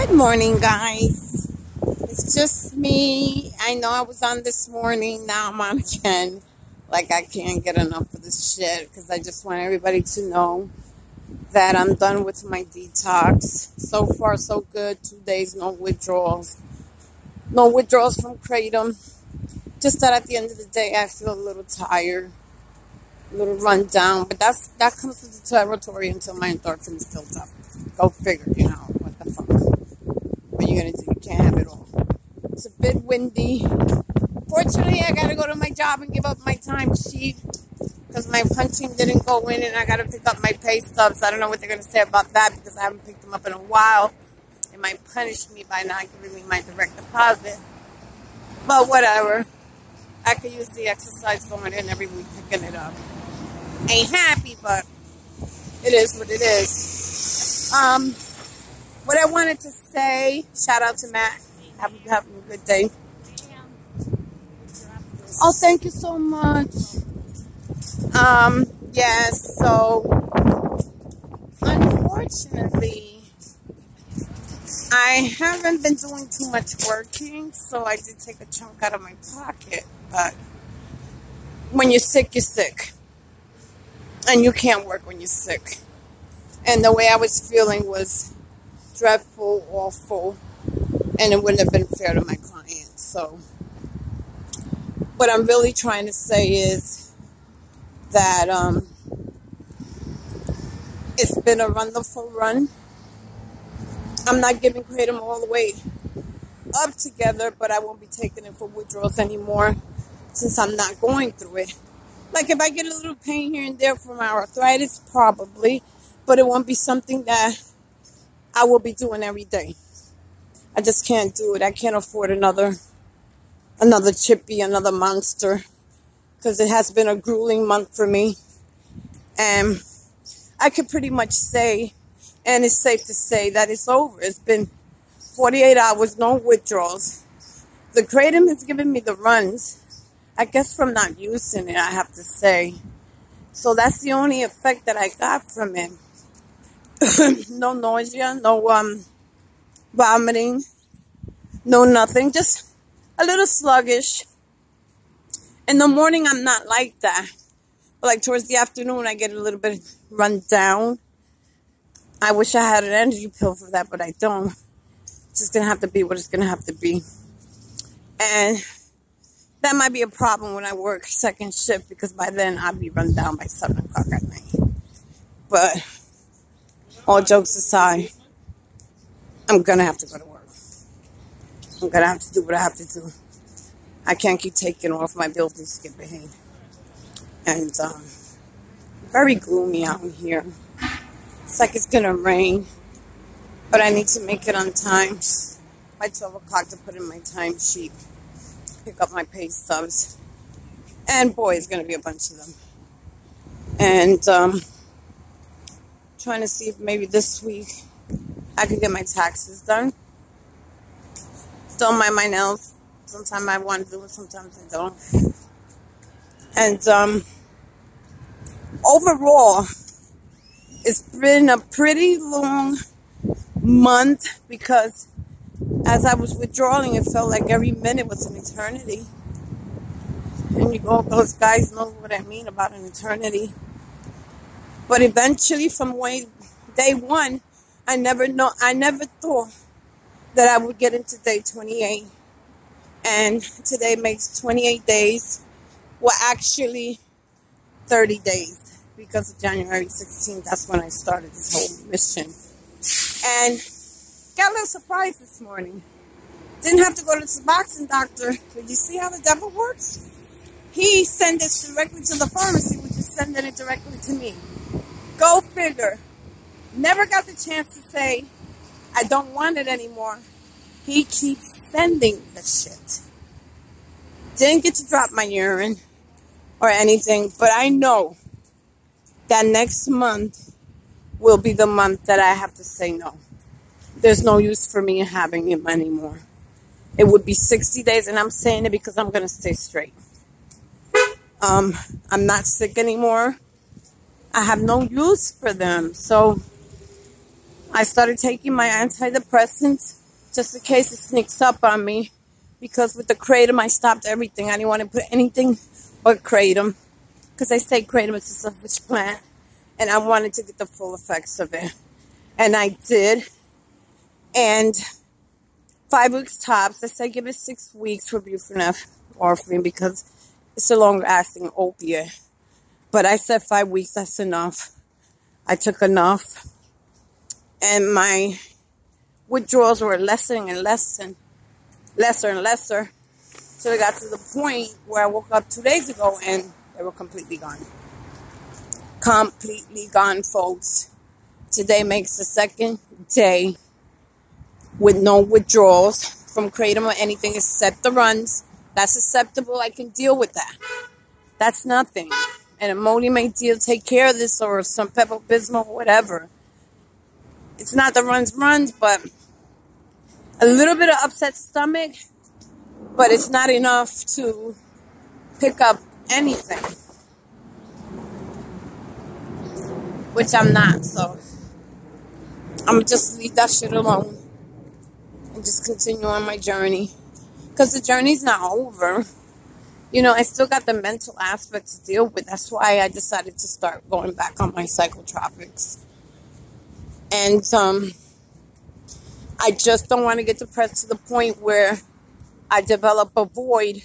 Good morning, guys. It's just me. I know I was on this morning. Now I'm on again. Like, I can't get enough of this shit because I just want everybody to know that I'm done with my detox. So far, so good. 2 days, no withdrawals. No withdrawals from Kratom. Just that at the end of the day, I feel a little tired, a little run down. But that comes with the territory until my endorphins built up. Go figure, what the fuck. What are you going to do? You can't have it all. It's a bit windy. Fortunately, I got to go to my job and give up my timesheet because my punching didn't go in and I got to pick up my pay stubs. I don't know what they're going to say about that because I haven't picked them up in a while. They might punish me by not giving me my direct deposit. But whatever. I could use the exercise going in every week picking it up. Ain't happy, but it is what it is. What I wanted to say, shout out to Matt. Having a good day. Oh, thank you so much. Yes, so unfortunately, I haven't been doing too much working, so I did take a chunk out of my pocket. But when you're sick, you're sick. And you can't work when you're sick. And the way I was feeling was dreadful, awful, and it wouldn't have been fair to my clients. So what I'm really trying to say is that it's been a wonderful run. I'm not giving Kratom all the way up together, but I won't be taking it for withdrawals anymore since I'm not going through it. Like if I get a little pain here and there from my arthritis, probably, but it won't be something that I will be doing every day. I just can't do it. I can't afford another chippy, another monster, because it has been a grueling month for me. And I could pretty much say, and it's safe to say, that it's over. It's been 48 hours, no withdrawals. The Kratom has given me the runs, I guess from not using it, I have to say. So that's the only effect that I got from it. No nausea, no vomiting, no nothing, just a little sluggish. In the morning, I'm not like that. But like towards the afternoon, I get a little bit run down. I wish I had an energy pill for that, but I don't. It's just going to have to be what it's going to have to be. And that might be a problem when I work second shift, because by then I'll be run down by 7 o'clock at night. But all jokes aside, I'm going to have to go to work. I'm going to have to do what I have to do. I can't keep taking off my bills and skip ahead. And very gloomy out here. It's like it's going to rain, but I need to make it on time by 12 o'clock to put in my timesheet, pick up my pay stubs, and boy, it's going to be a bunch of them. And trying to see if maybe this week I could get my taxes done. Don't mind my nails. Sometimes I want to do it, sometimes I don't. And overall, it's been a pretty long month because as I was withdrawing, it felt like every minute was an eternity. And those guys know what I mean about an eternity. But eventually, from day one, I never thought that I would get into day 28. And today makes 28 days. Well, actually, 30 days. Because of January 16th, that's when I started this whole mission. And got a little surprised this morning. Didn't have to go to the boxing doctor. Did you see how the devil works? He sent it directly to the pharmacy, which is sending it directly to me. Go figure. Never got the chance to say, I don't want it anymore. He keeps sending the shit. Didn't get to drop my urine or anything, but I know that next month will be the month that I have to say no. There's no use for me having him anymore. It would be 60 days, and I'm saying it because I'm going to stay straight. I'm not sick anymore. I have no use for them. So I started taking my antidepressants just in case it sneaks up on me. Because with the kratom, I stopped everything. I didn't want to put anything but kratom. Because they say kratom is a selfish plant. And I wanted to get the full effects of it. And I did. And 5 weeks tops. They say give it 6 weeks for buprenorphine because it's a longer-acting opiate. But I said 5 weeks, that's enough. I took enough. And my withdrawals were lesser and lesser. So they got to the point where I woke up 2 days ago and they were completely gone. Completely gone, folks. Today makes the second day with no withdrawals from kratom or anything except the runs. That's acceptable. I can deal with that. That's nothing. And Imodium may take care of this, or some Pepto-Bismol or whatever. It's not the runs, but a little bit of upset stomach, but it's not enough to pick up anything, which I'm not, so I'm just leave that shit alone and just continue on my journey, because the journey's not over. You know, I still got the mental aspect to deal with. That's why I decided to start going back on my psychotropics. And I just don't want to get depressed to the point where I develop a void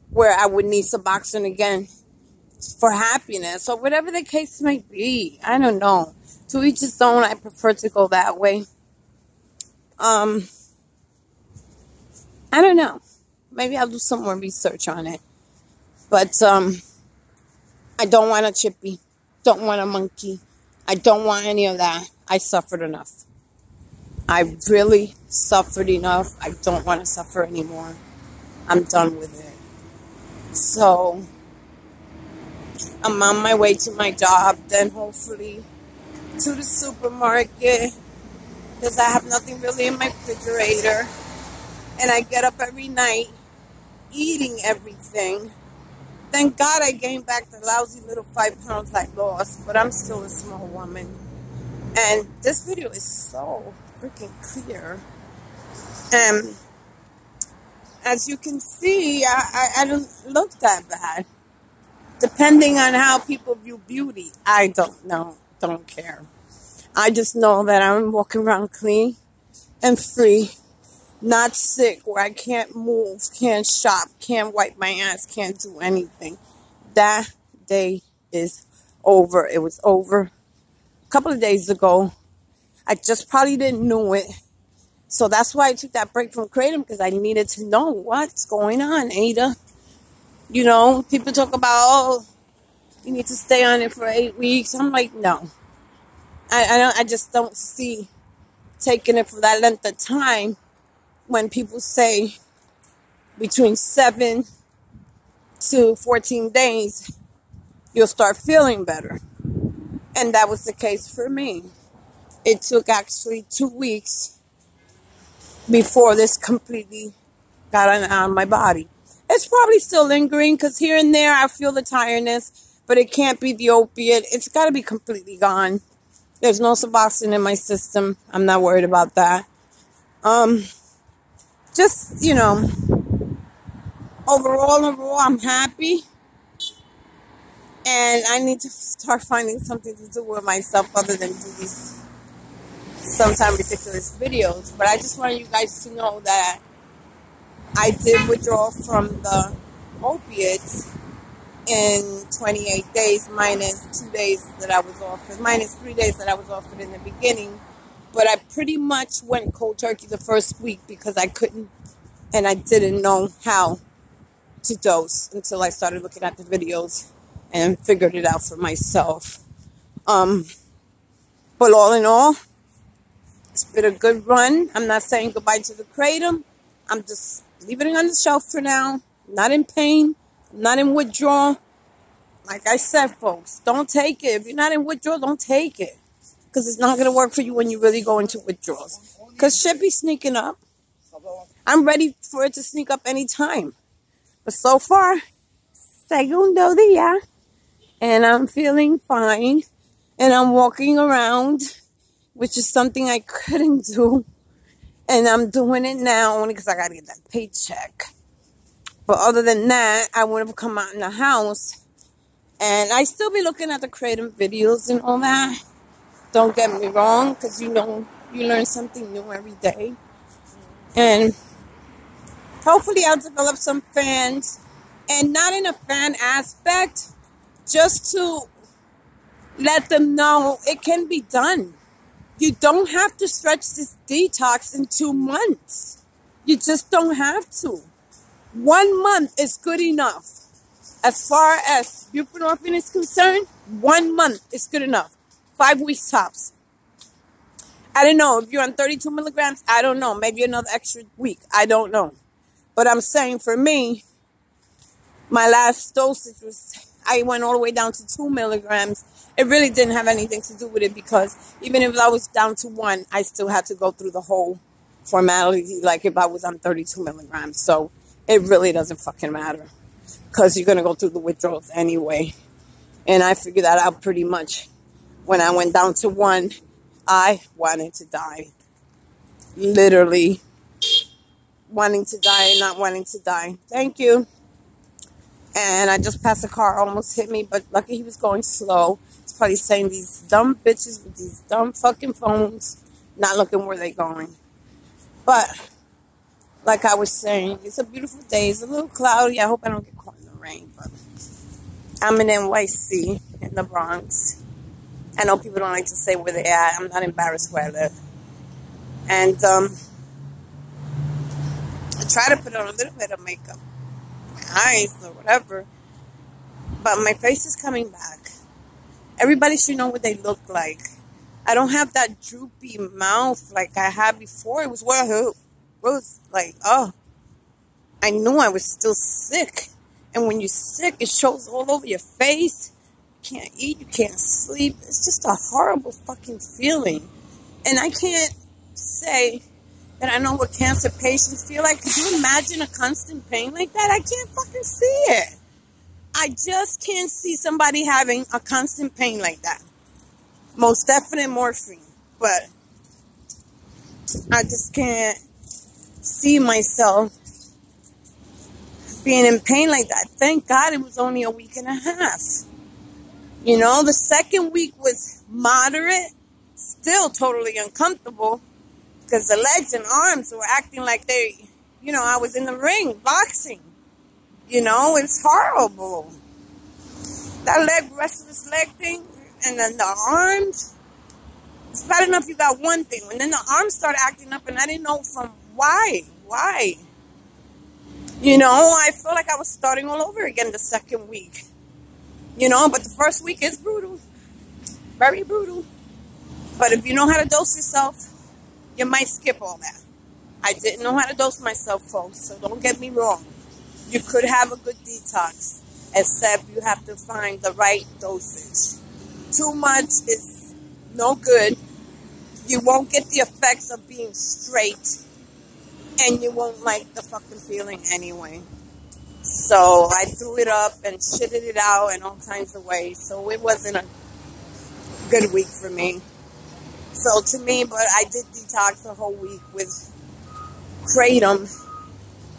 where I would need Suboxone again for happiness, or whatever the case may be. I don't know. To each his own. I prefer to go that way. I don't know. Maybe I'll do some more research on it. But I don't want a chippy. Don't want a monkey. I don't want any of that. I suffered enough. I really suffered enough. I don't want to suffer anymore. I'm done with it. So I'm on my way to my job, then hopefully to the supermarket, because I have nothing really in my refrigerator. And I get up every night eating everything. Thank God I gained back the lousy little 5 pounds I lost, but I'm still a small woman. And this video is so freaking clear. And as you can see, I don't look that bad. Depending on how people view beauty, I don't know, don't care. I just know that I'm walking around clean and free, not sick, where I can't move, can't shop, can't wipe my ass, can't do anything. That day is over. It was over a couple of days ago. I just probably didn't know it. So that's why I took that break from kratom, because I needed to know what's going on, Ada. You know, people talk about, oh, you need to stay on it for 8 weeks. I'm like, no. I just don't see taking it for that length of time when people say between 7 to 14 days, you'll start feeling better. And that was the case for me. It took actually 2 weeks before this completely got on my body. It's probably still lingering, because here and there I feel the tiredness, but it can't be the opiate. It's got to be completely gone. There's no Suboxone in my system. I'm not worried about that. Just, you know, overall, I'm happy. And I need to start finding something to do with myself other than do these sometimes ridiculous videos. But I just want you guys to know that I did withdraw from the opiates in 28 days, minus 2 days that I was offered, minus 3 days that I was offered in the beginning. But I pretty much went cold turkey the first week because I couldn't and I didn't know how to dose until I started looking at the videos and figured it out for myself. But all in all, it's been a good run. I'm not saying goodbye to the kratom. I'm just leaving it on the shelf for now. Not in pain. Not in withdrawal. Like I said, folks, don't take it. If you're not in withdrawal, don't take it. Because it's not going to work for you when you really go into withdrawals. Because shit be sneaking up. I'm ready for it to sneak up anytime. But so far, segundo día. And I'm feeling fine. And I'm walking around which is something I couldn't do. And I'm doing it now only because I got to get that paycheck. But other than that, I would have come out in the house. And I still be looking at the creative videos and all that. Don't get me wrong, because you know, you learn something new every day. And hopefully I'll develop some fans. And not in a fan aspect, just to let them know it can be done. You don't have to stretch this detox in 2 months. You just don't have to. 1 month is good enough. As far as buprenorphine is concerned, 1 month is good enough. 5 weeks tops. I don't know. If you're on 32 milligrams, I don't know. Maybe another extra week. I don't know. But I'm saying for me, my last dosage was, I went all the way down to 2 milligrams. It really didn't have anything to do with it because even if I was down to 1, I still had to go through the whole formality like if I was on 32 milligrams. So it really doesn't fucking matter because you're going to go through the withdrawals anyway. And I figured that out pretty much. When I went down to 1, I wanted to die. Literally wanting to die and not wanting to die. Thank you. And I just passed a car, almost hit me, but lucky he was going slow. He's probably saying these dumb bitches with these dumb fucking phones, not looking where they're going. But, like I was saying, it's a beautiful day. It's a little cloudy. I hope I don't get caught in the rain. But I'm in NYC, in the Bronx. I know people don't like to say where they're at. I'm not embarrassed where I live. And I try to put on a little bit of makeup. Eyes or whatever, but my face is coming back. Everybody should know what they look like. I don't have that droopy mouth like I had before. It was like, oh, I knew I was still sick. And when you're sick, it shows all over your face. You can't eat, you can't sleep. It's just a horrible fucking feeling. And I can't say that I know what cancer patients feel like. Could you imagine a constant pain like that? I can't fucking see it. I just can't see somebody having a constant pain like that. Most definite morphine. But I just can't see myself being in pain like that. Thank God it was only a week and a half. You know, the second week was moderate. Still totally uncomfortable. Because the legs and arms were acting like they, you know, I was in the ring, boxing. You know, it's horrible. That restless leg thing, and then the arms. It's bad enough you got one thing. And then the arms started acting up, and I didn't know from why. Why? You know, I felt like I was starting all over again the second week. You know, but the first week is brutal. Very brutal. But if you know how to dose yourself, you might skip all that. I didn't know how to dose myself, folks, so don't get me wrong. You could have a good detox, except you have to find the right dosage. Too much is no good. You won't get the effects of being straight, and you won't like the fucking feeling anyway. So I threw it up and shitted it out in all kinds of ways, so it wasn't a good week for me. So to me, but I did detox the whole week with kratom.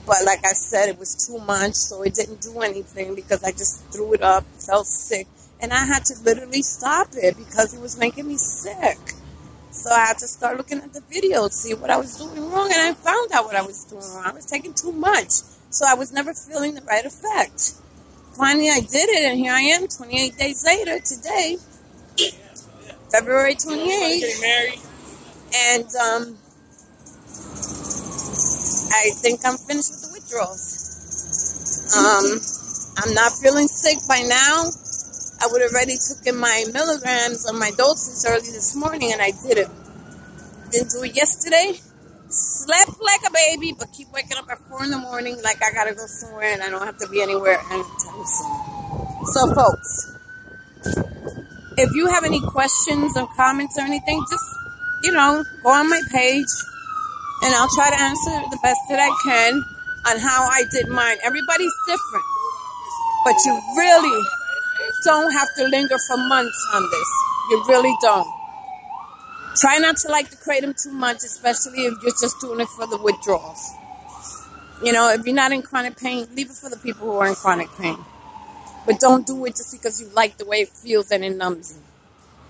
But like I said, it was too much, so it didn't do anything because I just threw it up, felt sick. And I had to literally stop it because it was making me sick. So I had to start looking at the videos, see what I was doing wrong. And I found out what I was doing wrong. I was taking too much. So I was never feeling the right effect. Finally, I did it, and here I am 28 days later today. February 28th, and I think I'm finished with the withdrawals. I'm not feeling sick by now. I would have already taken my milligrams on my dosage early this morning, and I didn't. Didn't do it yesterday. Slept like a baby, but keep waking up at 4 in the morning like I gotta go somewhere, and I don't have to be anywhere anytime soon. So, folks, if you have any questions or comments or anything, just, you know, go on my page and I'll try to answer the best that I can on how I did mine. Everybody's different, but you really don't have to linger for months on this. You really don't. Try not to like the kratom too much, especially if you're just doing it for the withdrawals. You know, if you're not in chronic pain, leave it for the people who are in chronic pain. But don't do it just because you like the way it feels and it numbs you.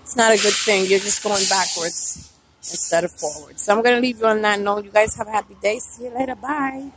It's not a good thing. You're just going backwards instead of forward. So I'm going to leave you on that note. You guys have a happy day. See you later. Bye.